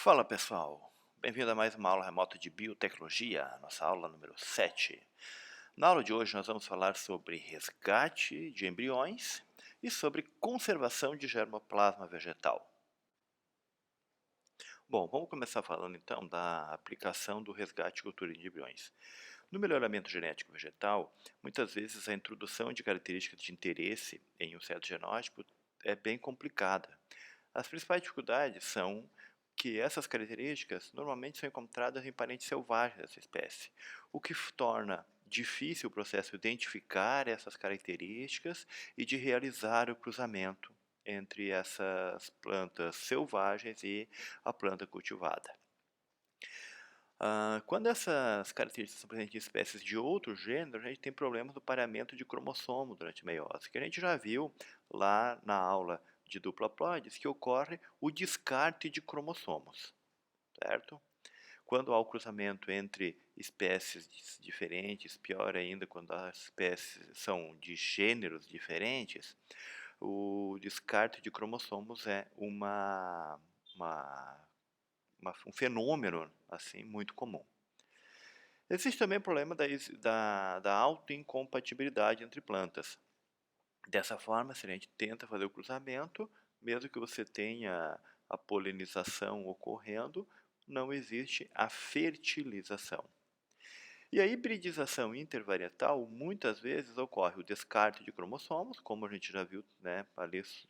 Fala pessoal, bem-vindo a mais uma aula remota de biotecnologia, nossa aula número 7. Na aula de hoje nós vamos falar sobre resgate de embriões e sobre conservação de germoplasma vegetal. Bom, vamos começar falando então da aplicação do resgate e cultura de embriões. No melhoramento genético vegetal, muitas vezes a introdução de características de interesse em um certo genótipo é bem complicada. As principais dificuldades são que essas características normalmente são encontradas em parentes selvagens dessa espécie, o que torna difícil o processo de identificar essas características e de realizar o cruzamento entre essas plantas selvagens e a planta cultivada. Quando essas características são presentes em espécies de outro gênero, a gente tem problemas do pareamento de cromossomo durante a meiose, que a gente já viu lá na aula de dupla ploides, que ocorre o descarte de cromossomos, certo? Quando há o cruzamento entre espécies diferentes, pior ainda quando as espécies são de gêneros diferentes, o descarte de cromossomos é uma um fenômeno assim muito comum. Existe também o problema da autoincompatibilidade entre plantas. Dessa forma, se a gente tenta fazer o cruzamento, mesmo que você tenha a polinização ocorrendo, não existe a fertilização. E a hibridização intervarietal, muitas vezes ocorre o descarte de cromossomos, como a gente já viu, né,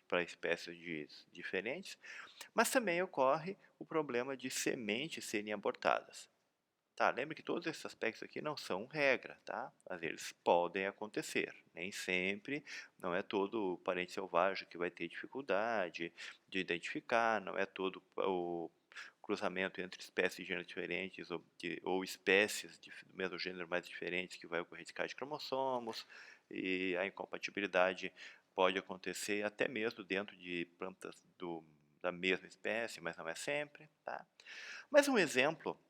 para espécies diferentes, mas também ocorre o problema de sementes serem abortadas. Tá, lembre que todos esses aspectos aqui não são regra, tá? Mas eles podem acontecer. Nem sempre, não é todo parente selvagem que vai ter dificuldade de identificar, não é todo o cruzamento entre espécies de gêneros diferentes ou espécies do mesmo gênero mais diferentes que vai ocorrer descarte de cromossomos, e a incompatibilidade pode acontecer até mesmo dentro de plantas da mesma espécie, mas não é sempre, tá? Mas um exemplo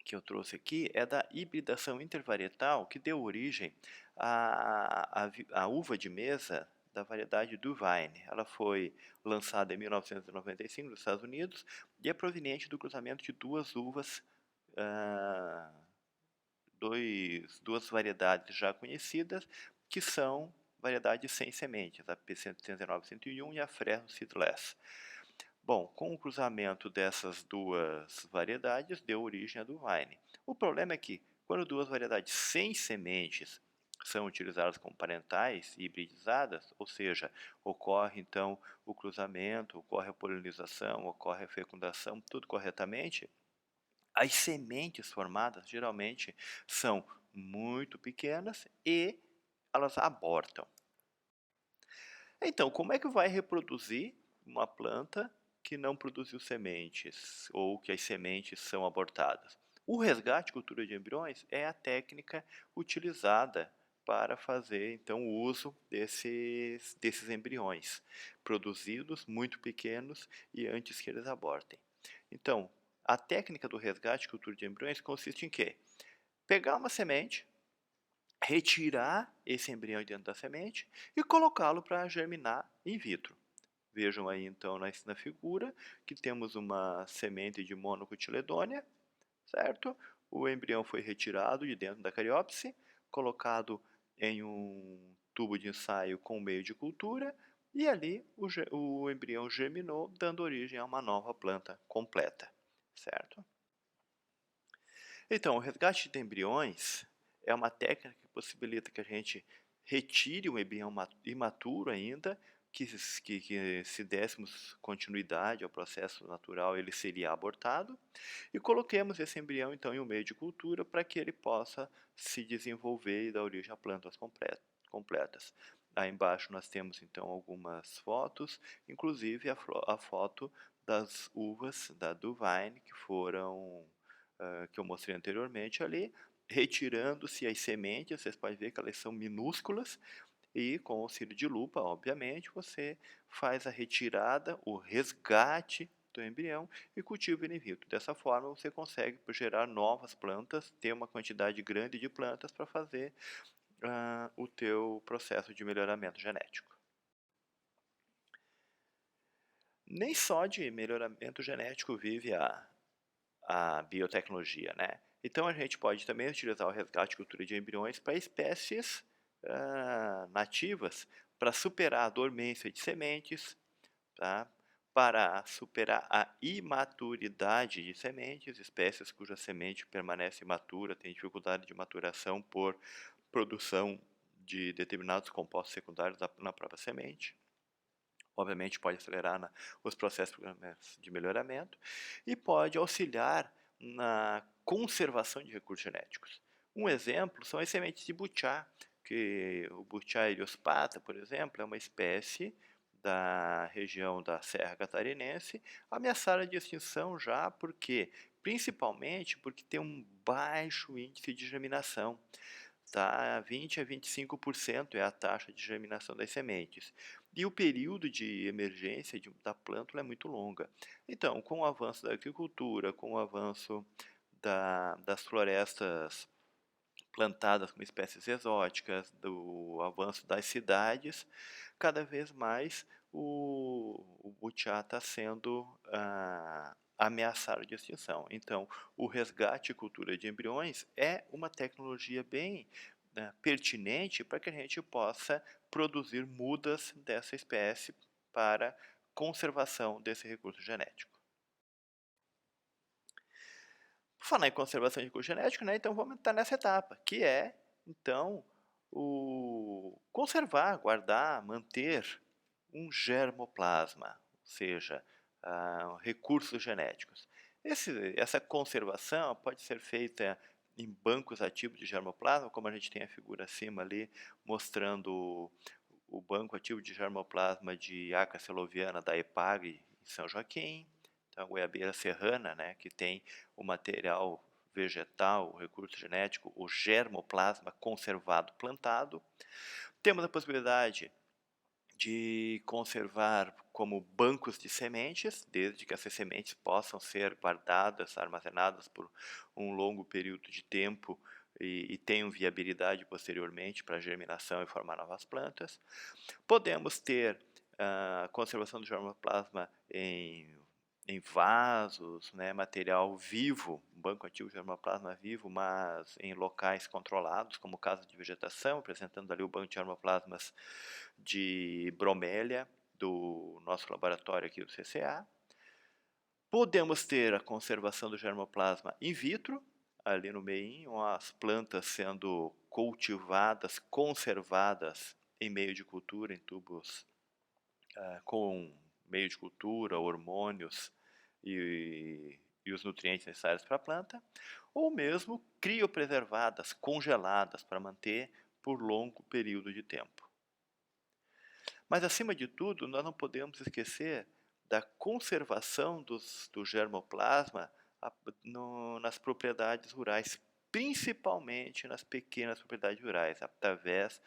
que eu trouxe aqui é da hibridação intervarietal que deu origem à uva de mesa da variedade Duvine. Ela foi lançada em 1995 nos Estados Unidos e é proveniente do cruzamento de duas uvas, ah, duas variedades já conhecidas, que são variedades sem sementes, a P119-101 e a Fresno Seedless. Bom, com o cruzamento dessas duas variedades, deu origem à Duvine. O problema é que, quando duas variedades sem sementes são utilizadas como parentais e hibridizadas, ou seja, ocorre então o cruzamento, ocorre a polinização, ocorre a fecundação, tudo corretamente, as sementes formadas geralmente são muito pequenas e elas abortam. Então, como é que vai reproduzir uma planta que não produziu sementes ou que as sementes são abortadas? O resgate cultura de embriões é a técnica utilizada para fazer então o uso desses embriões produzidos muito pequenos e antes que eles abortem. Então, a técnica do resgate cultura de embriões consiste em quê? Pegar uma semente, retirar esse embrião de dentro da semente e colocá-lo para germinar in vitro. Vejam aí então na figura que temos uma semente de monocotiledônia, certo? O embrião foi retirado de dentro da cariópse, colocado em um tubo de ensaio com meio de cultura e ali o embrião germinou, dando origem a uma nova planta completa, certo? Então, o resgate de embriões é uma técnica que possibilita que a gente retire um embrião imaturo ainda, que se dessemos continuidade ao processo natural ele seria abortado, e coloquemos esse embrião então em um meio de cultura para que ele possa se desenvolver e dar origem a plantas completas. Aí embaixo nós temos então algumas fotos, inclusive a foto das uvas da Duvine que foram que eu mostrei anteriormente ali, retirando-se as sementes, vocês podem ver que elas são minúsculas, e com o auxílio de lupa, obviamente, você faz a retirada, o resgate do embrião e cultiva ele in vitro. Dessa forma, você consegue gerar novas plantas, ter uma quantidade grande de plantas para fazer o teu processo de melhoramento genético. Nem só de melhoramento genético vive a biotecnologia, né? Então a gente pode também utilizar o resgate e cultura de embriões para espécies nativas, para superar a dormência de sementes, tá? Para superar a imaturidade de sementes, espécies cuja semente permanece imatura, tem dificuldade de maturação por produção de determinados compostos secundários na própria semente. Obviamente pode acelerar os processos de melhoramento e pode auxiliar na conservação de recursos genéticos. Um exemplo são as sementes de butiá, que o butiá iliospata, por exemplo, é uma espécie da região da Serra Catarinense, ameaçada de extinção já principalmente porque tem um baixo índice de germinação. Tá? 20 a 25% é a taxa de germinação das sementes. E o período de emergência da plântula é muito longa. Então, com o avanço da agricultura, com o avanço das florestas plantadas com espécies exóticas, do avanço das cidades, cada vez mais o butiá está sendo ameaçado de extinção. Então, o resgate e cultura de embriões é uma tecnologia bem pertinente para que a gente possa produzir mudas dessa espécie para conservação desse recurso genético. Por falar em conservação de recurso genético, né, então vamos entrar nessa etapa, que é, então, o conservar, guardar, manter um germoplasma, ou seja, recursos genéticos. Essa conservação pode ser feita em bancos ativos de germoplasma, como a gente tem a figura acima ali, mostrando o banco ativo de germoplasma de Aca celoviana da EPAG em São Joaquim, então, a goiabeira serrana, né, que tem o material vegetal, o recurso genético, o germoplasma conservado plantado. Temos a possibilidade de conservar como bancos de sementes, desde que essas sementes possam ser guardadas, armazenadas por um longo período de tempo e tenham viabilidade posteriormente para germinação e formar novas plantas. Podemos ter a conservação do germoplasma em vasos, né, material vivo, um banco ativo de germoplasma vivo, mas em locais controlados, como caso de vegetação, apresentando ali o banco de germoplasmas de bromélia do nosso laboratório aqui do CCA. Podemos ter a conservação do germoplasma in vitro, ali no meio, as plantas sendo cultivadas, conservadas em meio de cultura, em tubos com meio de cultura, hormônios e os nutrientes necessários para a planta, ou mesmo criopreservadas, congeladas para manter por longo período de tempo. Mas, acima de tudo, nós não podemos esquecer da conservação do germoplasma nas propriedades rurais, principalmente nas pequenas propriedades rurais, através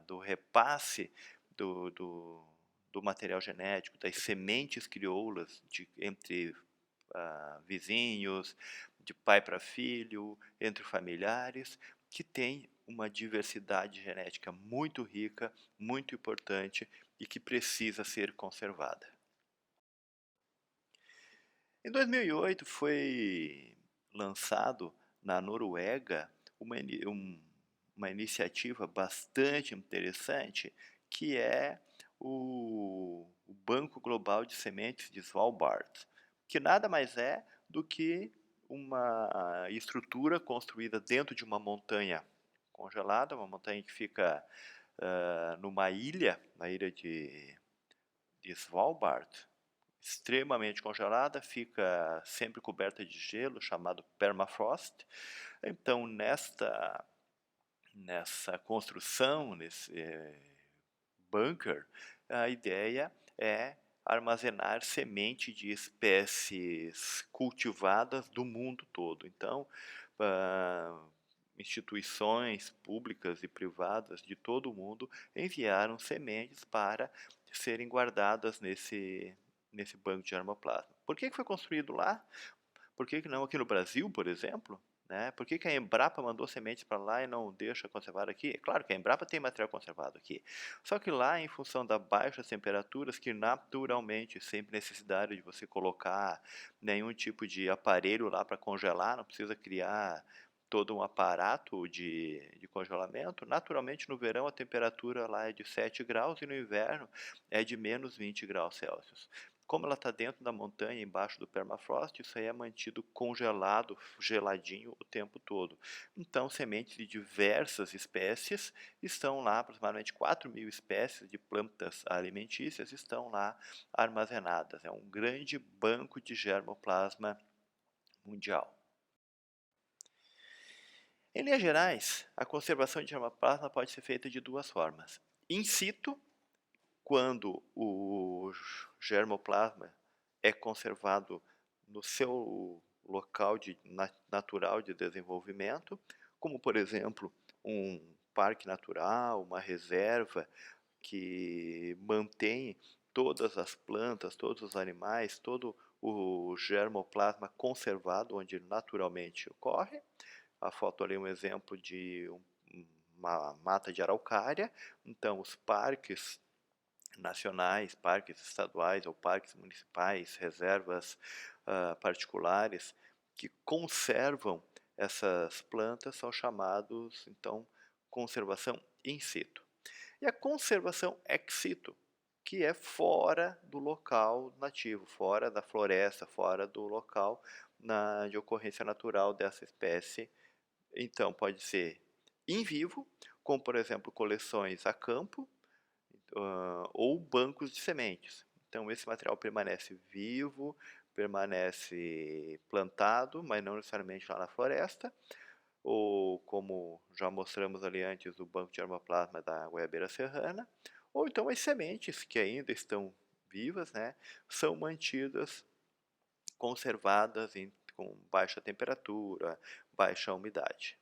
do repasse do material genético, das sementes crioulas entre vizinhos, de pai para filho, entre familiares, que tem uma diversidade genética muito rica, muito importante e que precisa ser conservada. Em 2008 foi lançado na Noruega uma iniciativa bastante interessante, que é o Banco Global de Sementes de Svalbard, que nada mais é do que uma estrutura construída dentro de uma montanha congelada, uma montanha que fica numa ilha, na ilha de Svalbard, extremamente congelada, fica sempre coberta de gelo, chamado permafrost. Então, nessa construção, nesse bunker, a ideia é armazenar semente de espécies cultivadas do mundo todo. Então, instituições públicas e privadas de todo o mundo enviaram sementes para serem guardadas nesse banco de germoplasma. Por que foi construído lá? Por que não aqui no Brasil, por exemplo? né? Por que que a Embrapa mandou sementes para lá e não deixa conservar aqui? É claro que a Embrapa tem material conservado aqui. Só que lá, em função das baixas temperaturas, que naturalmente, sempre necessidade de você colocar nenhum tipo de aparelho lá para congelar, não precisa criar todo um aparato de congelamento. Naturalmente, no verão, a temperatura lá é de 7 graus e no inverno é de menos 20 graus Celsius. Como ela está dentro da montanha, embaixo do permafrost, isso aí é mantido congelado, geladinho o tempo todo. Então, sementes de diversas espécies estão lá, aproximadamente 4.000 espécies de plantas alimentícias estão lá armazenadas. É um grande banco de germoplasma mundial. Em linhas gerais, a conservação de germoplasma pode ser feita de duas formas. In situ, quando o germoplasma é conservado no seu local natural de desenvolvimento, como por exemplo um parque natural, uma reserva que mantém todas as plantas, todos os animais, todo o germoplasma conservado onde naturalmente ocorre. A foto ali é um exemplo de uma mata de araucária. Então, os parques nacionais, parques estaduais ou parques municipais, reservas particulares que conservam essas plantas são chamados, então, conservação in situ. E a conservação ex situ, que é fora do local nativo, fora da floresta, fora do local de ocorrência natural dessa espécie. Então, pode ser em vivo, como por exemplo coleções a campo, ou bancos de sementes. Então, esse material permanece vivo, permanece plantado, mas não necessariamente lá na floresta, ou como já mostramos ali antes, o banco de germoplasma da goiabeira serrana, ou então as sementes que ainda estão vivas, né, são mantidas conservadas com baixa temperatura, baixa umidade.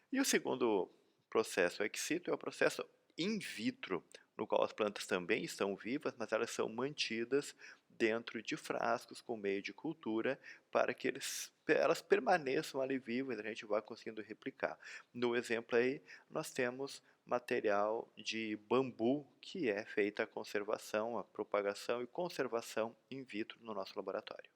E o segundo processo ex situ é o processo in vitro, no qual as plantas também estão vivas, mas elas são mantidas dentro de frascos com meio de cultura para que elas permaneçam ali vivas e a gente vá conseguindo replicar. No exemplo aí, nós temos material de bambu que é feita a conservação, a propagação e conservação in vitro no nosso laboratório.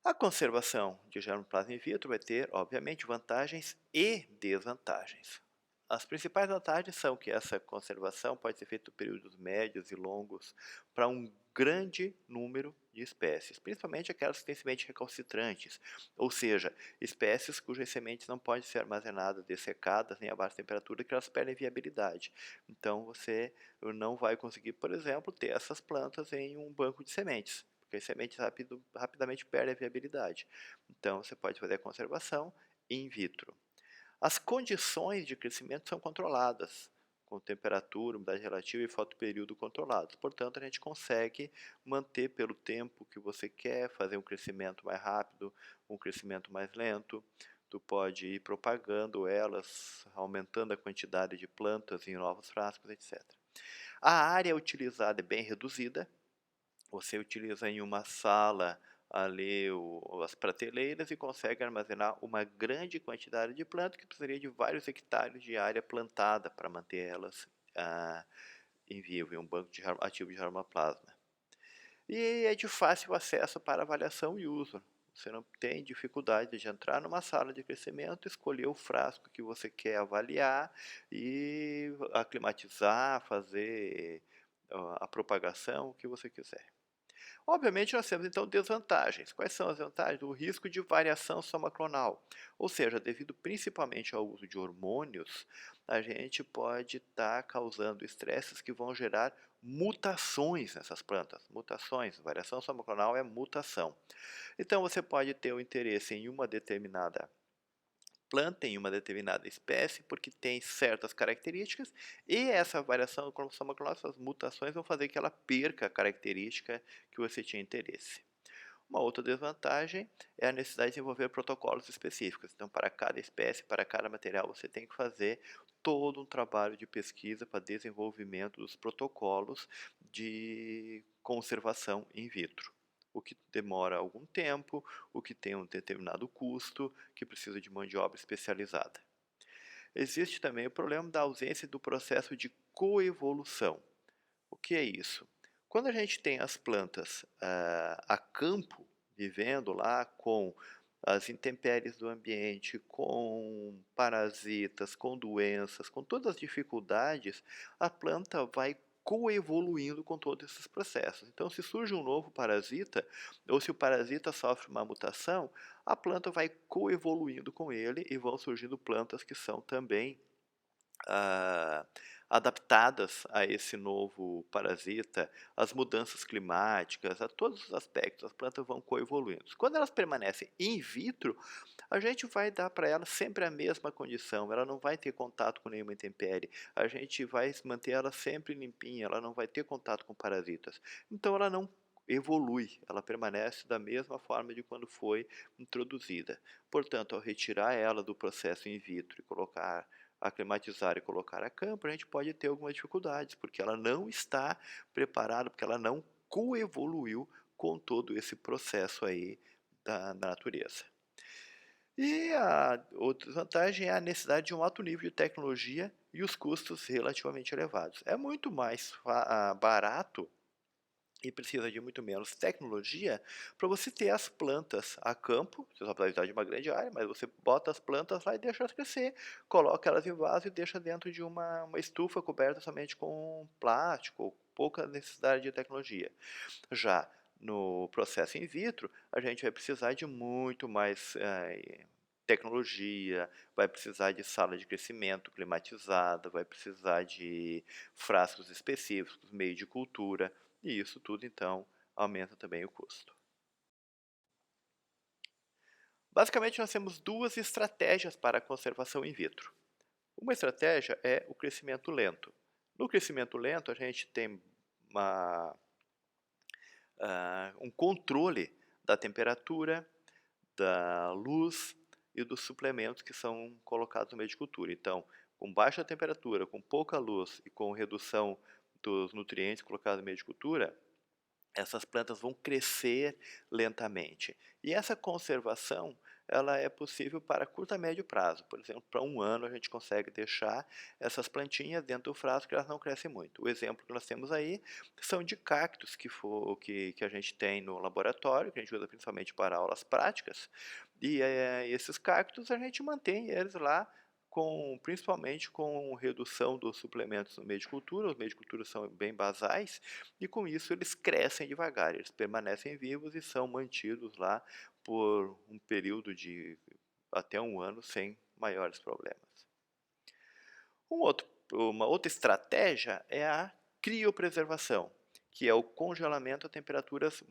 A conservação de germoplasma in vitro vai ter, obviamente, vantagens e desvantagens. As principais vantagens são que essa conservação pode ser feita por períodos médios e longos para um grande número de espécies, principalmente aquelas que têm sementes recalcitrantes, ou seja, espécies cujas sementes não podem ser armazenadas dessecadas nem a baixa temperatura, que elas perdem viabilidade. Então você não vai conseguir, por exemplo, ter essas plantas em um banco de sementes, porque as sementes rapidamente perdem a viabilidade. Então, você pode fazer a conservação in vitro. As condições de crescimento são controladas, com temperatura, umidade relativa e fotoperíodo controlados. Portanto, a gente consegue manter pelo tempo que você quer, fazer um crescimento mais rápido, um crescimento mais lento. Tu pode ir propagando elas, aumentando a quantidade de plantas em novos frascos, etc. A área utilizada é bem reduzida. Você utiliza em uma sala ali as prateleiras e consegue armazenar uma grande quantidade de plantas que precisaria de vários hectares de área plantada para manter elas em vivo, em um banco ativo de germoplasma. E é de fácil acesso para avaliação e uso. Você não tem dificuldade de entrar numa sala de crescimento, escolher o frasco que você quer avaliar e aclimatizar, fazer a propagação, o que você quiser. Obviamente, nós temos então desvantagens. Quais são as vantagens? O risco de variação somaclonal, ou seja, devido principalmente ao uso de hormônios, a gente pode estar causando estresses que vão gerar mutações nessas plantas. Mutações, variação somaclonal é mutação. Então, você pode ter o interesse em uma determinada planta em uma determinada espécie porque tem certas características e essa variação cromossomal, essas mutações vão fazer que ela perca a característica que você tinha interesse. Uma outra desvantagem é a necessidade de desenvolver protocolos específicos. Então, para cada espécie, para cada material, você tem que fazer todo um trabalho de pesquisa para desenvolvimento dos protocolos de conservação in vitro. o que demora algum tempo, o que tem um determinado custo, que precisa de mão de obra especializada. Existe também o problema da ausência do processo de coevolução. O que é isso? Quando a gente tem as plantas a campo, vivendo lá com as intempéries do ambiente, com parasitas, com doenças, com todas as dificuldades, a planta vai coevoluindo com todos esses processos. Então, se surge um novo parasita, ou se o parasita sofre uma mutação, a planta vai coevoluindo com ele e vão surgindo plantas que são também ah, adaptadas a esse novo parasita, as mudanças climáticas, a todos os aspectos, as plantas vão coevoluindo. Quando elas permanecem in vitro, a gente vai dar para ela sempre a mesma condição, ela não vai ter contato com nenhuma intempérie, a gente vai manter ela sempre limpinha, ela não vai ter contato com parasitas. Então ela não evolui, ela permanece da mesma forma de quando foi introduzida. Portanto, ao retirar ela do processo in vitro e colocar aclimatizar e colocar a campo, a gente pode ter algumas dificuldades, porque ela não está preparada, porque ela não coevoluiu com todo esse processo aí da natureza. E a outra vantagem é a necessidade de um alto nível de tecnologia e os custos relativamente elevados. É muito mais barato e precisa de muito menos tecnologia para você ter as plantas a campo. Você só precisa de uma grande área, mas você bota as plantas lá e deixa elas crescer, coloca elas em vaso e deixa dentro de uma estufa coberta somente com plástico, pouca necessidade de tecnologia. Já no processo in vitro, a gente vai precisar de muito mais tecnologia, vai precisar de sala de crescimento climatizada, vai precisar de frascos específicos, meio de cultura, e isso tudo então aumenta também o custo. Basicamente, nós temos duas estratégias para a conservação in vitro. Uma estratégia é o crescimento lento. No crescimento lento, a gente tem um controle da temperatura, da luz e dos suplementos que são colocados no meio de cultura. Então, com baixa temperatura, com pouca luz e com redução dos nutrientes colocados no meio de cultura, essas plantas vão crescer lentamente. E essa conservação, ela é possível para curto a médio prazo. Por exemplo, para um ano a gente consegue deixar essas plantinhas dentro do frasco que elas não crescem muito. O exemplo que nós temos aí são de cactos que a gente tem no laboratório, que a gente usa principalmente para aulas práticas. E esses cactos a gente mantém eles lá principalmente com redução dos suplementos no meio de cultura. Os meios de cultura são bem basais e com isso eles crescem devagar, eles permanecem vivos e são mantidos lá por um período de até um ano sem maiores problemas. Uma outra estratégia é a criopreservação, que é o congelamento a temperaturas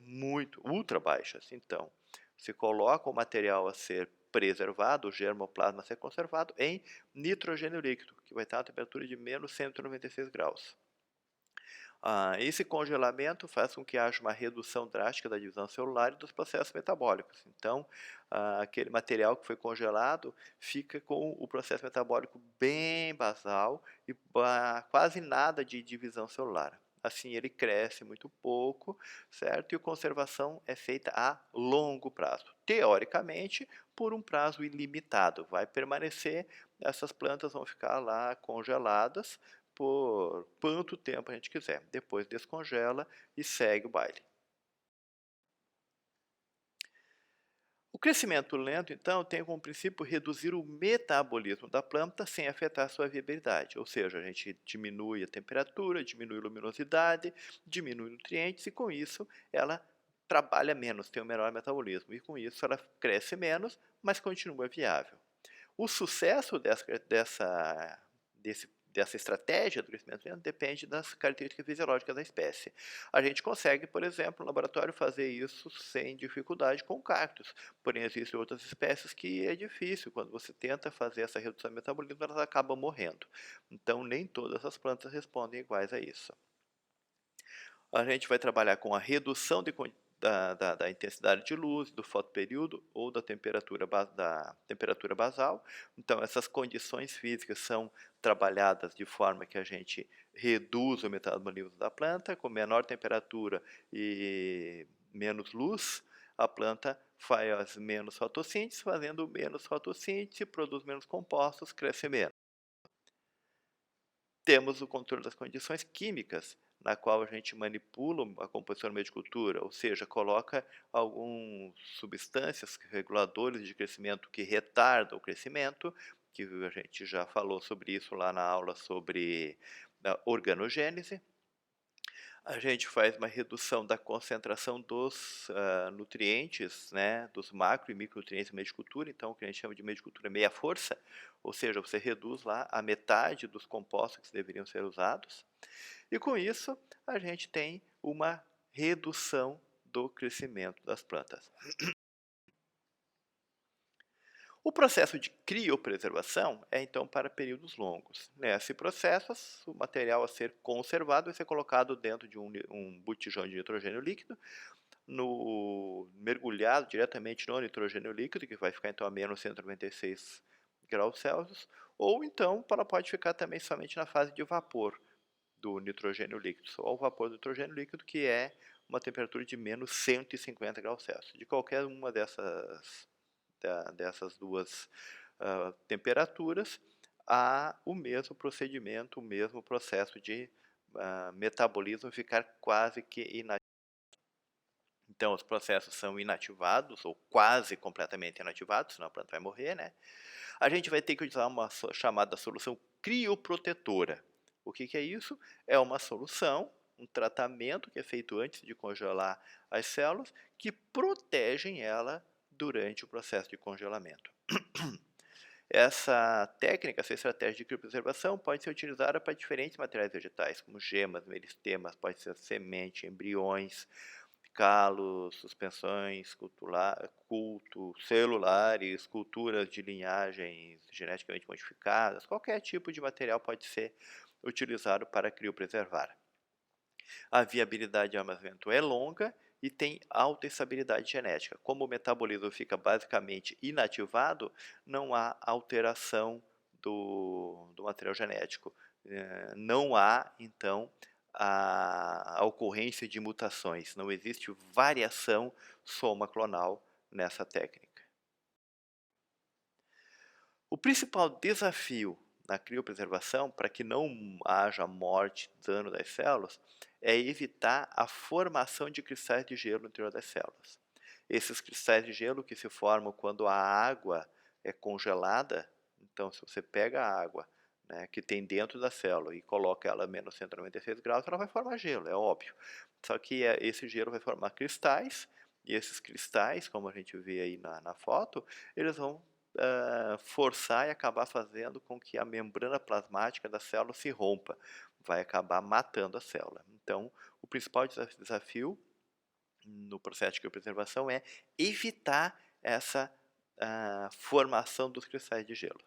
ultra baixas. Então, você coloca o material a ser preservado, o germoplasma a ser conservado em nitrogênio líquido, que vai estar a temperatura de menos 196 graus. Esse congelamento faz com que haja uma redução drástica da divisão celular e dos processos metabólicos. Então, aquele material que foi congelado fica com o processo metabólico bem basal e quase nada de divisão celular. Assim, ele cresce muito pouco, certo? E a conservação é feita a longo prazo. Teoricamente, por um prazo ilimitado. Vai permanecer, essas plantas vão ficar lá congeladas por quanto tempo a gente quiser. Depois descongela e segue o baile. O crescimento lento, então, tem como princípio reduzir o metabolismo da planta sem afetar a sua viabilidade. Ou seja, a gente diminui a temperatura, diminui a luminosidade, diminui nutrientes e com isso ela trabalha menos, tem um menor metabolismo. E com isso ela cresce menos, mas continua viável. O sucesso dessa estratégia do crescimento lento depende das características fisiológicas da espécie. A gente consegue, por exemplo, no laboratório fazer isso sem dificuldade com cactos, porém existem outras espécies que é difícil. Quando você tenta fazer essa redução do metabolismo, elas acabam morrendo. Então, nem todas as plantas respondem iguais a isso. A gente vai trabalhar com a redução da intensidade de luz, do fotoperíodo ou da temperatura basal. Então, essas condições físicas são trabalhadas de forma que a gente reduz o metabolismo da planta, com menor temperatura e menos luz, a planta faz menos fotossíntese, fazendo menos fotossíntese, produz menos compostos, cresce menos. Temos o controle das condições químicas, na qual a gente manipula a composição da meio de cultura, ou seja, coloca algumas substâncias reguladores de crescimento que retardam o crescimento, que a gente já falou sobre isso lá na aula sobre a organogênese. A gente faz uma redução da concentração dos nutrientes, né, dos macro e micronutrientes do meio de cultura, então o que a gente chama de meio de cultura meia força, ou seja, você reduz lá a metade dos compostos que deveriam ser usados, e com isso a gente tem uma redução do crescimento das plantas. O processo de criopreservação é então para períodos longos. Nesse processo, o material a ser conservado vai ser colocado dentro de um botijão de nitrogênio líquido, mergulhado diretamente no nitrogênio líquido, que vai ficar então a menos 196 graus Celsius, ou então ela pode ficar também somente na fase de vapor do nitrogênio líquido, ou o vapor do nitrogênio líquido, que é uma temperatura de menos 150 graus Celsius. De qualquer uma dessas duas temperaturas, há o mesmo procedimento, o mesmo processo de metabolismo ficar quase que inativo. Então, os processos são inativados, ou quase completamente inativados, senão a planta vai morrer, né? A gente vai ter que usar uma chamada solução crioprotetora. O que é isso? É uma solução, um tratamento que é feito antes de congelar as células, que protegem ela durante o processo de congelamento. Essa técnica, essa estratégia de criopreservação pode ser utilizada para diferentes materiais vegetais, como gemas, meristemas, pode ser semente, embriões, calos, suspensões celulares, culturas de linhagens geneticamente modificadas, qualquer tipo de material pode ser utilizado para criopreservar. A viabilidade de armazenamento é longa e tem alta estabilidade genética. Como o metabolismo fica basicamente inativado, não há alteração do material genético. Não há, então, a ocorrência de mutações. Não existe variação soma clonal nessa técnica. O principal desafio na criopreservação, para que não haja morte, dano das células, é evitar a formação de cristais de gelo no interior das células. Esses cristais de gelo que se formam quando a água é congelada, então se você pega a água, né, que tem dentro da célula e coloca ela a menos 196 graus, ela vai formar gelo, é óbvio. Só que esse gelo vai formar cristais, e esses cristais, como a gente vê aí na foto, eles vão forçar e acabar fazendo com que a membrana plasmática da célula se rompa, vai acabar matando a célula. Então, o principal desafio no processo de criopreservação é evitar essa formação dos cristais de gelo.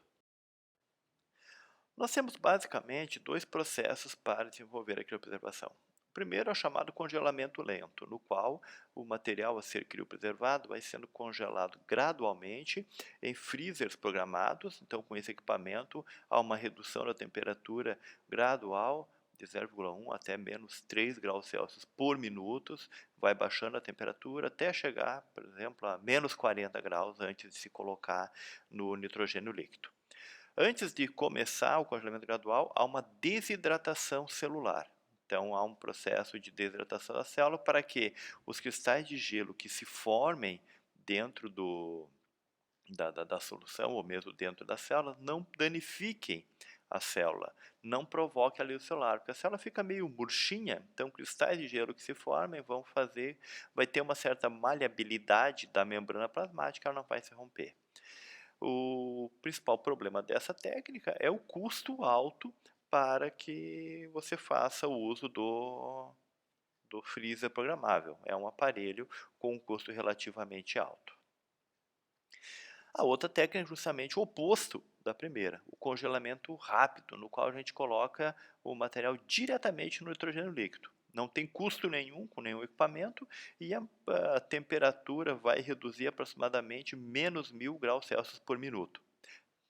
Nós temos basicamente dois processos para desenvolver a criopreservação. O primeiro é o chamado congelamento lento, no qual o material a ser criopreservado vai sendo congelado gradualmente em freezers programados. Então, com esse equipamento, há uma redução da temperatura gradual de 0,1 até menos 3 graus Celsius por minuto, vai baixando a temperatura até chegar, por exemplo, a menos 40 graus antes de se colocar no nitrogênio líquido. Antes de começar o congelamento gradual, há uma desidratação celular. Então, há um processo de desidratação da célula para que os cristais de gelo que se formem dentro da solução, ou mesmo dentro da célula, não danifiquem a célula, não provoque alívio celular, porque a célula fica meio murchinha, então cristais de gelo que se formem vai ter uma certa maleabilidade da membrana plasmática, ela não vai se romper. O principal problema dessa técnica é o custo alto para que você faça o uso do freezer programável. É um aparelho com um custo relativamente alto. A outra técnica é justamente o oposto da primeira, o congelamento rápido, no qual a gente coloca o material diretamente no nitrogênio líquido. Não tem custo nenhum com nenhum equipamento e a temperatura vai reduzir aproximadamente menos 1000 graus Celsius por minuto.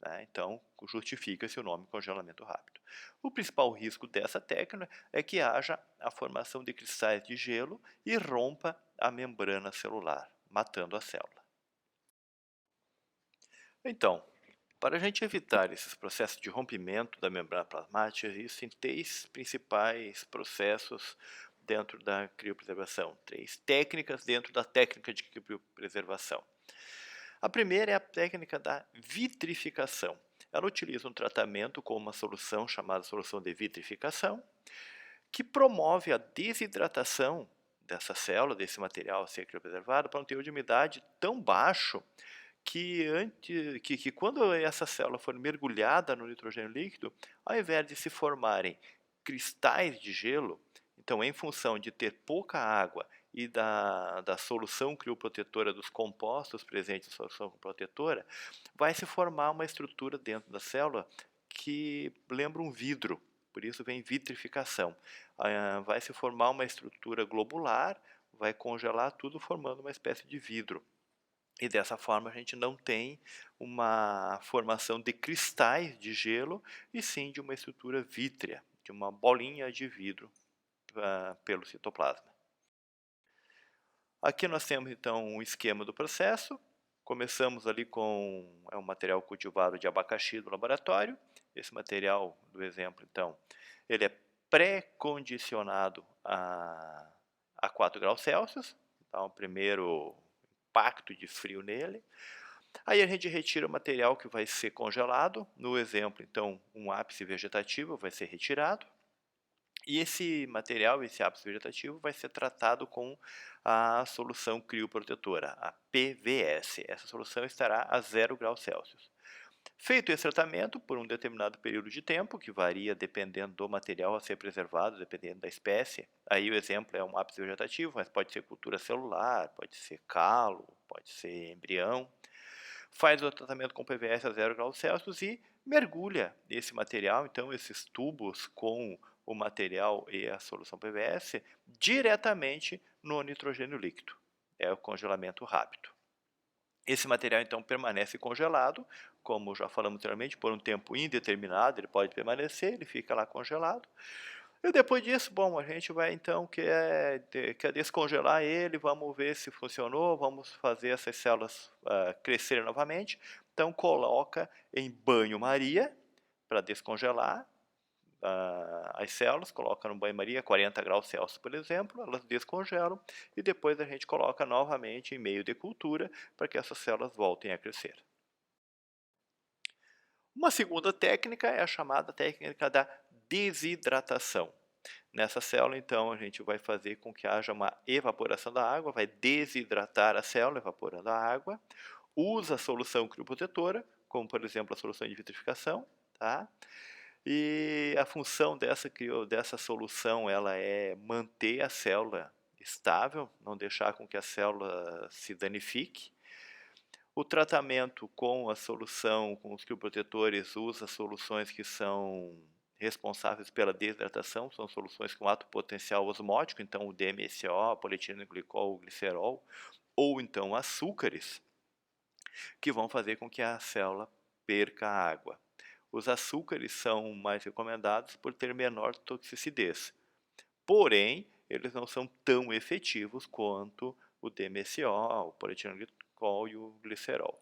né? Então, justifica-se o nome congelamento rápido. O principal risco dessa técnica é que haja a formação de cristais de gelo e rompa a membrana celular, matando a célula. Então, para a gente evitar esses processos de rompimento da membrana plasmática, existem três principais processos dentro da criopreservação, três técnicas dentro da técnica de criopreservação. A primeira é a técnica da vitrificação. Ela utiliza um tratamento com uma solução chamada solução de vitrificação, que promove a desidratação dessa célula, desse material a ser criopreservado, para um teor de umidade tão baixo que quando essa célula for mergulhada no nitrogênio líquido, ao invés de se formarem cristais de gelo, então em função de ter pouca água e da solução crioprotetora dos compostos presentes na solução protetora, vai se formar uma estrutura dentro da célula que lembra um vidro, por isso vem vitrificação. Vai se formar uma estrutura globular, vai congelar tudo formando uma espécie de vidro. E dessa forma a gente não tem uma formação de cristais de gelo, e sim de uma estrutura vítrea, de uma bolinha de vidro pelo citoplasma. Aqui nós temos então um esquema do processo. Começamos ali com um material cultivado de abacaxi do laboratório. Esse material do exemplo, então, ele é pré-condicionado a 4 graus Celsius. Então, primeiro impacto de frio nele. Aí a gente retira o material que vai ser congelado. No exemplo, então, um ápice vegetativo vai ser retirado. E esse material, esse ápice vegetativo, vai ser tratado com a solução crioprotetora, a PVS. Essa solução estará a 0 graus Celsius. Feito esse tratamento por um determinado período de tempo, que varia dependendo do material a ser preservado, dependendo da espécie. Aí o exemplo é um ápice vegetativo, mas pode ser cultura celular, pode ser calo, pode ser embrião. Faz o tratamento com PVS a 0 graus Celsius e mergulha esse material, então esses tubos com o material e a solução PVS, diretamente no nitrogênio líquido. É o congelamento rápido. Esse material, então, permanece congelado, como já falamos anteriormente, por um tempo indeterminado, ele pode permanecer, ele fica lá congelado. E depois disso, bom, a gente vai, então, quer descongelar ele, vamos ver se funcionou, vamos fazer essas células crescerem novamente. Então, coloca em banho-maria para descongelar as células, coloca no banho-maria 40 graus Celsius, por exemplo, elas descongelam e depois a gente coloca novamente em meio de cultura para que essas células voltem a crescer. Uma segunda técnica é a chamada técnica da desidratação. Nessa célula, então, a gente vai fazer com que haja uma evaporação da água, vai desidratar a célula, evaporando a água, usa a solução crioprotetora, como por exemplo a solução de vitrificação, tá? E a função dessa solução ela é manter a célula estável, não deixar com que a célula se danifique. O tratamento com a solução, com os crioprotetores, usa soluções que são responsáveis pela desidratação, são soluções com alto potencial osmótico, então o DMSO, polietilenglicol, glicerol, ou então açúcares, que vão fazer com que a célula perca água. Os açúcares são mais recomendados por ter menor toxicidez, porém, eles não são tão efetivos quanto o DMSO, o polietilenglicol e o glicerol.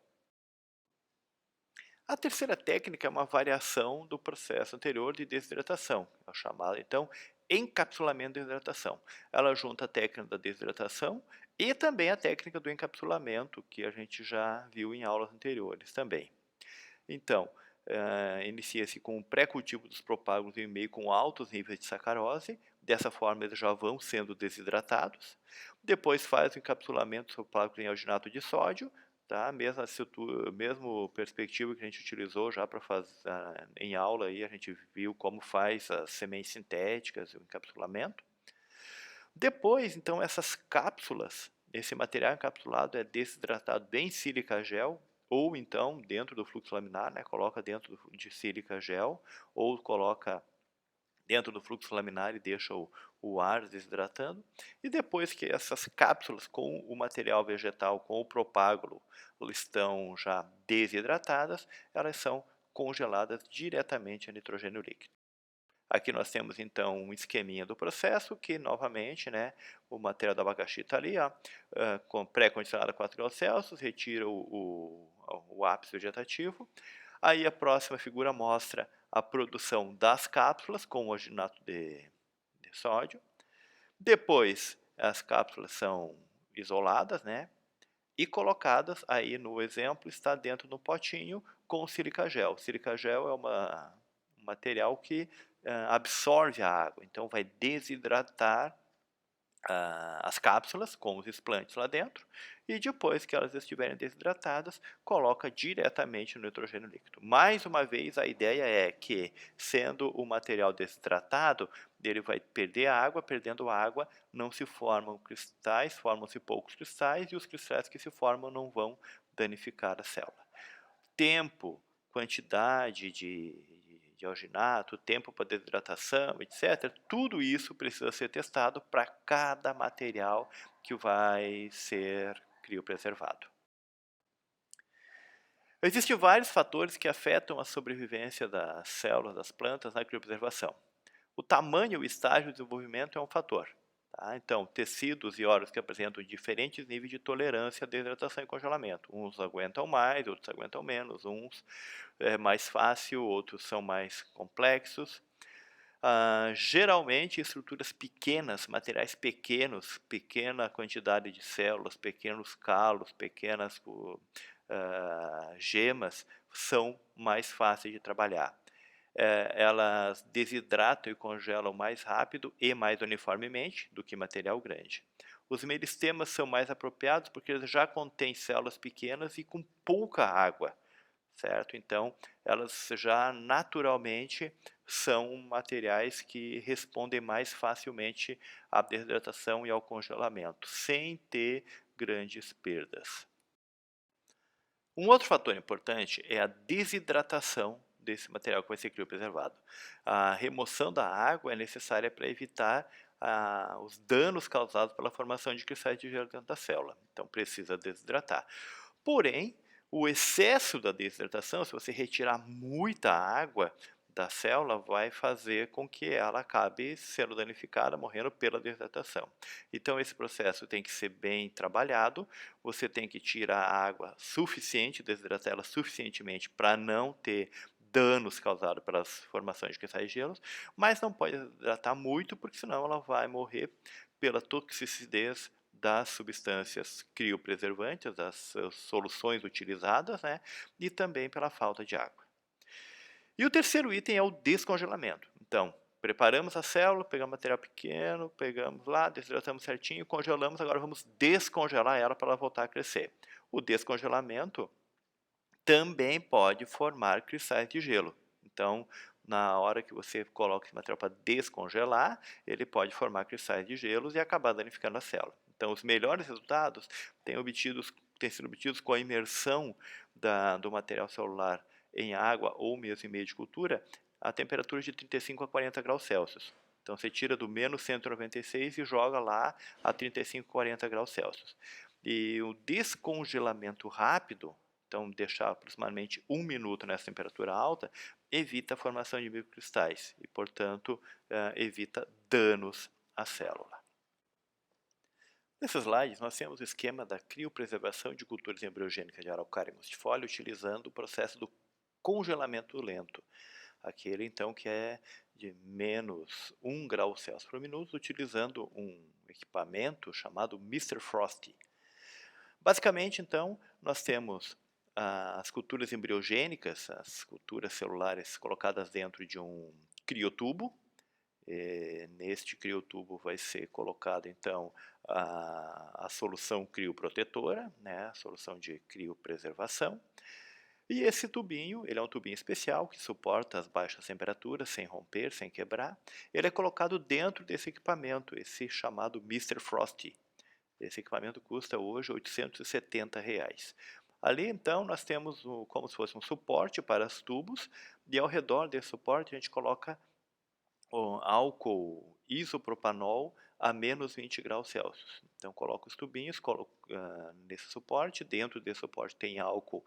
A terceira técnica é uma variação do processo anterior de desidratação, é chamada então encapsulamento de desidratação. Ela junta a técnica da desidratação e também a técnica do encapsulamento, que a gente já viu em aulas anteriores também. Então, inicia-se com o pré-cultivo dos propágulos em meio com altos níveis de sacarose, dessa forma eles já vão sendo desidratados. Depois faz o encapsulamento dos propágulos em alginato de sódio, tá? Mesmo perspectiva que a gente utilizou já para fazer em aula, aí a gente viu como faz as sementes sintéticas, o encapsulamento. Depois, então, essas cápsulas, esse material encapsulado é desidratado em sílica gel, ou então dentro do fluxo laminar, né, coloca dentro de sílica gel, ou coloca dentro do fluxo laminar e deixa o ar desidratando. E depois que essas cápsulas com o material vegetal, com o propágulo, estão já desidratadas, elas são congeladas diretamente a nitrogênio líquido. Aqui nós temos então um esqueminha do processo que, novamente, né, o material do abacaxi está ali, ó, pré-condicionado a 4 graus Celsius, retira o ápice vegetativo. Aí a próxima figura mostra a produção das cápsulas com o alginato de sódio. Depois as cápsulas são isoladas, né, e colocadas, aí no exemplo está dentro do potinho com silica gel. Silica gel é um material que absorve a água, então vai desidratar as cápsulas com os explantes lá dentro, e depois que elas estiverem desidratadas, coloca diretamente no nitrogênio líquido. Mais uma vez, a ideia é que, sendo o material desidratado, ele vai perder a água, perdendo a água, não se formam cristais, formam-se poucos cristais, e os cristais que se formam não vão danificar a célula. Tempo, quantidade de alginato, tempo para desidratação, etc. Tudo isso precisa ser testado para cada material que vai ser criopreservado. Existem vários fatores que afetam a sobrevivência das células das plantas na criopreservação. O tamanho e o estágio de desenvolvimento é um fator. Tá? Então, tecidos e órgãos que apresentam diferentes níveis de tolerância à desidratação e congelamento. Uns aguentam mais, outros aguentam menos. Uns é mais fácil, outros são mais complexos. Geralmente, estruturas pequenas, materiais pequenos, pequena quantidade de células, pequenos calos, pequenas gemas, são mais fáceis de trabalhar. Elas desidratam e congelam mais rápido e mais uniformemente do que material grande. Os meristemas são mais apropriados porque eles já contêm células pequenas e com pouca água, certo? Então, elas já naturalmente são materiais que respondem mais facilmente à desidratação e ao congelamento, sem ter grandes perdas. Um outro fator importante é a desidratação desse material que vai ser criopreservado. A remoção da água é necessária para evitar os danos causados pela formação de cristais de gelo dentro da célula. Então, precisa desidratar. Porém, o excesso da desidratação, se você retirar muita água da célula, vai fazer com que ela acabe sendo danificada, morrendo pela desidratação. Então, esse processo tem que ser bem trabalhado, você tem que tirar a água suficiente, desidratar ela suficientemente para não ter danos causados pelas formações de cristais de gelo, mas não pode desidratar muito, porque senão ela vai morrer pela toxicidade das substâncias criopreservantes, das soluções utilizadas, né, e também pela falta de água. E o terceiro item é o descongelamento. Então, preparamos a célula, pegamos material pequeno, pegamos lá, desidratamos certinho, congelamos, agora vamos descongelar ela para ela voltar a crescer. O descongelamento também pode formar cristais de gelo. Então, na hora que você coloca esse material para descongelar, ele pode formar cristais de gelos e acabar danificando a célula. Então, os melhores resultados têm sido obtidos com a imersão do material celular em água ou mesmo em meio de cultura a temperaturas de 35 a 40 graus Celsius. Então, você tira do menos 196 e joga lá a 35 a 40 graus Celsius. E o descongelamento rápido, então deixar aproximadamente 1 minuto nessa temperatura alta, evita a formação de microcristais e, portanto, evita danos à célula. Nesses slides, nós temos o esquema da criopreservação de culturas embriogênicas de araucária mustifólia utilizando o processo do congelamento lento, aquele então que é de menos 1 grau Celsius por minuto, utilizando um equipamento chamado Mr. Frosty. Basicamente, então, nós temos as culturas embriogênicas, as culturas celulares colocadas dentro de um criotubo. Neste criotubo vai ser colocada, então, a solução crioprotetora, né, a solução de criopreservação. E esse tubinho, ele é um tubinho especial que suporta as baixas temperaturas sem romper, sem quebrar. Ele é colocado dentro desse equipamento, esse chamado Mr. Frosty. Esse equipamento custa hoje R$ 870. Ali, então, nós temos como se fosse um suporte para os tubos, e ao redor desse suporte a gente coloca o álcool isopropanol a menos 20 graus Celsius. Então, coloco os tubinhos nesse suporte, dentro desse suporte tem álcool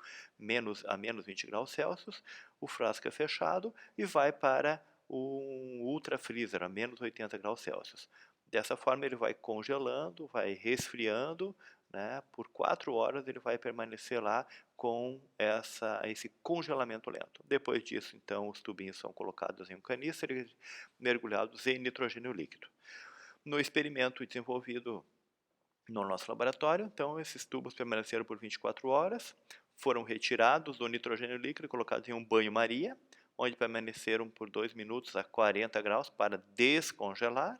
a menos 20 graus Celsius, o frasco é fechado e vai para um ultra freezer a menos 80 graus Celsius. Dessa forma ele vai congelando, vai resfriando, né? Por 4 horas ele vai permanecer lá com esse congelamento lento. Depois disso, então, os tubinhos são colocados em um canister e mergulhados em nitrogênio líquido. No experimento desenvolvido no nosso laboratório, então, esses tubos permaneceram por 24 horas, foram retirados do nitrogênio líquido e colocados em um banho-maria, onde permaneceram por 2 minutos a 40 graus para descongelar.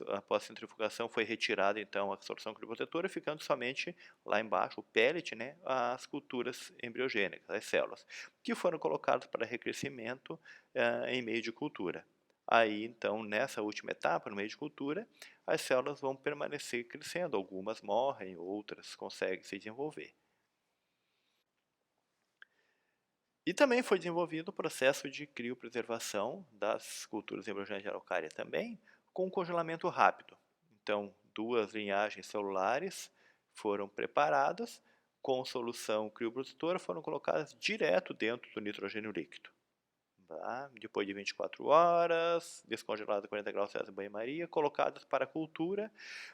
Após a centrifugação foi retirada então a solução crioprotetora, ficando somente lá embaixo o pellet, né, as culturas embriogênicas, as células, que foram colocadas para recrescimento em meio de cultura. Aí então nessa última etapa, no meio de cultura, as células vão permanecer crescendo, algumas morrem, outras conseguem se desenvolver. E também foi desenvolvido o processo de criopreservação das culturas embriogênicas de araucária também, com congelamento rápido. Então, 2 linhagens celulares foram preparadas, com solução crioprotetora, foram colocadas direto dentro do nitrogênio líquido. Tá? Depois de 24 horas, descongeladas a 40 graus Celsius em banho-maria, colocadas para cultura,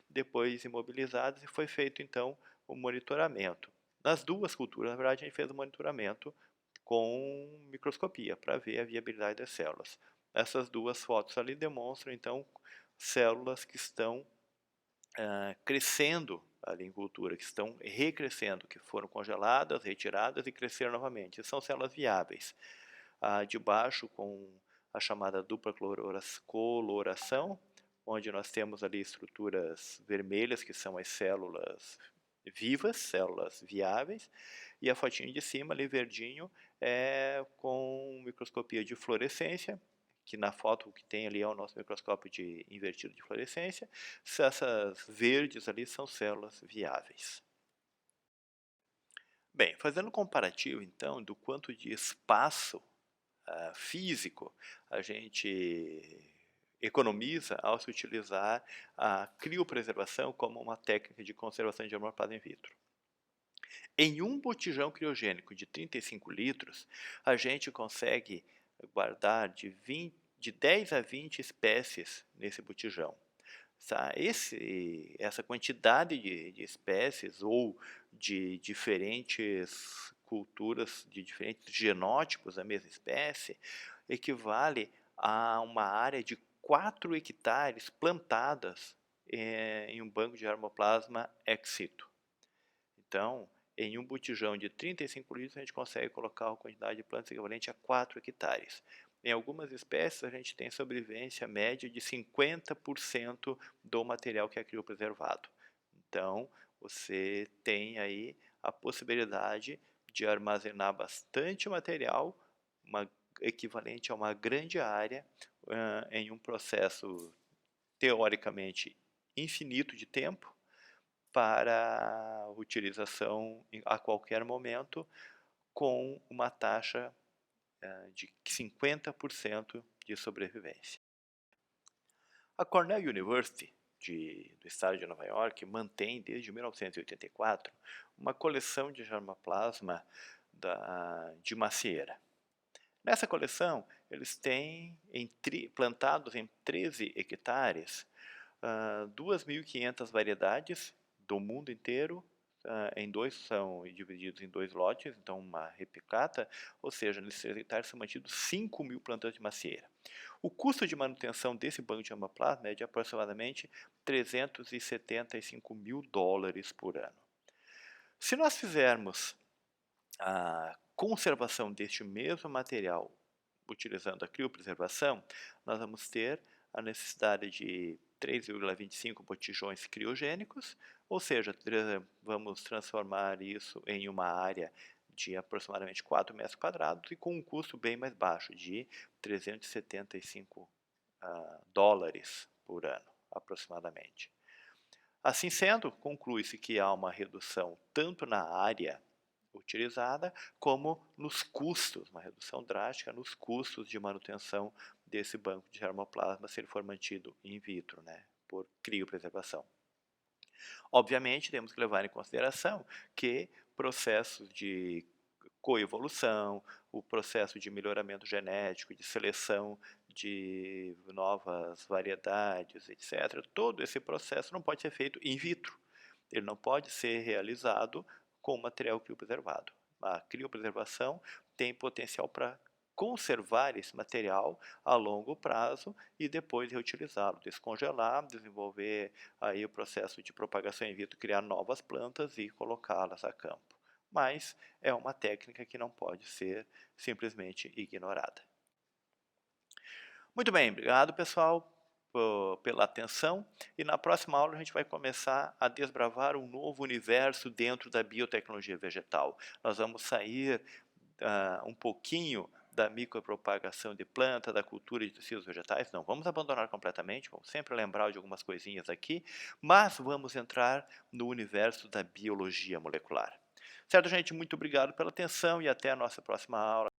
depois imobilizadas e foi feito então o monitoramento. Nas 2 culturas, na verdade, a gente fez o monitoramento com microscopia para ver a viabilidade das células. Essas 2 fotos ali demonstram então células que estão crescendo ali em cultura, que estão recrescendo, que foram congeladas, retiradas e cresceram novamente. São células viáveis. De baixo com a chamada dupla coloração, onde nós temos ali estruturas vermelhas, que são as células vivas, células viáveis, e a fotinha de cima ali verdinho é com microscopia de fluorescência, que na foto que tem ali é o nosso microscópio de invertido de fluorescência. Essas verdes ali são células viáveis. Bem, fazendo um comparativo então do quanto de espaço físico a gente economiza ao se utilizar a criopreservação como uma técnica de conservação de germoplasma in vitro. Em um botijão criogênico de 35 litros, a gente consegue guardar de 10 a 20 espécies nesse botijão. Essa quantidade de espécies ou de diferentes culturas, de diferentes genótipos da mesma espécie, equivale a uma área de 4 hectares plantadas em um banco de germoplasma ex situ. Então, em um botijão de 35 litros, a gente consegue colocar uma quantidade de plantas equivalente a 4 hectares. Em algumas espécies, a gente tem sobrevivência média de 50% do material que é criopreservado. Então, você tem aí a possibilidade de armazenar bastante material, equivalente a uma grande área, em um processo teoricamente infinito de tempo, para utilização a qualquer momento, com uma taxa de 50% de sobrevivência. A Cornell University, do estado de Nova York, mantém desde 1984 uma coleção de germoplasma de macieira. Nessa coleção, eles têm plantados em 13 hectares 2.500 variedades do mundo inteiro, são divididos em 2 lotes, então uma replicata, ou seja, nesses hectares são mantidos 5.000 plantas de macieira. O custo de manutenção desse banco de germoplasma é de aproximadamente $375 mil por ano. Se nós fizermos a conservação deste mesmo material utilizando a criopreservação, nós vamos ter a necessidade de 3,25 botijões criogênicos, ou seja, vamos transformar isso em uma área de aproximadamente 4 metros quadrados e com um custo bem mais baixo, de $375 por ano, aproximadamente. Assim sendo, conclui-se que há uma redução tanto na área utilizada como nos custos, uma redução drástica nos custos de manutenção desse banco de germoplasma se ele for mantido in vitro, né, por criopreservação. Obviamente, temos que levar em consideração que processos de coevolução, o processo de melhoramento genético, de seleção de novas variedades, etc., todo esse processo não pode ser feito in vitro. Ele não pode ser realizado com material criopreservado. A criopreservação tem potencial para conservar esse material a longo prazo e depois reutilizá-lo, descongelar, desenvolver aí o processo de propagação in vitro, criar novas plantas e colocá-las a campo. Mas é uma técnica que não pode ser simplesmente ignorada. Muito bem, obrigado pessoal pela atenção, e na próxima aula a gente vai começar a desbravar um novo universo dentro da biotecnologia vegetal. Nós vamos sair um pouquinho da micropropagação de planta, da cultura de tecidos vegetais, não vamos abandonar completamente, vamos sempre lembrar de algumas coisinhas aqui, mas vamos entrar no universo da biologia molecular. Certo, gente? Muito obrigado pela atenção e até a nossa próxima aula.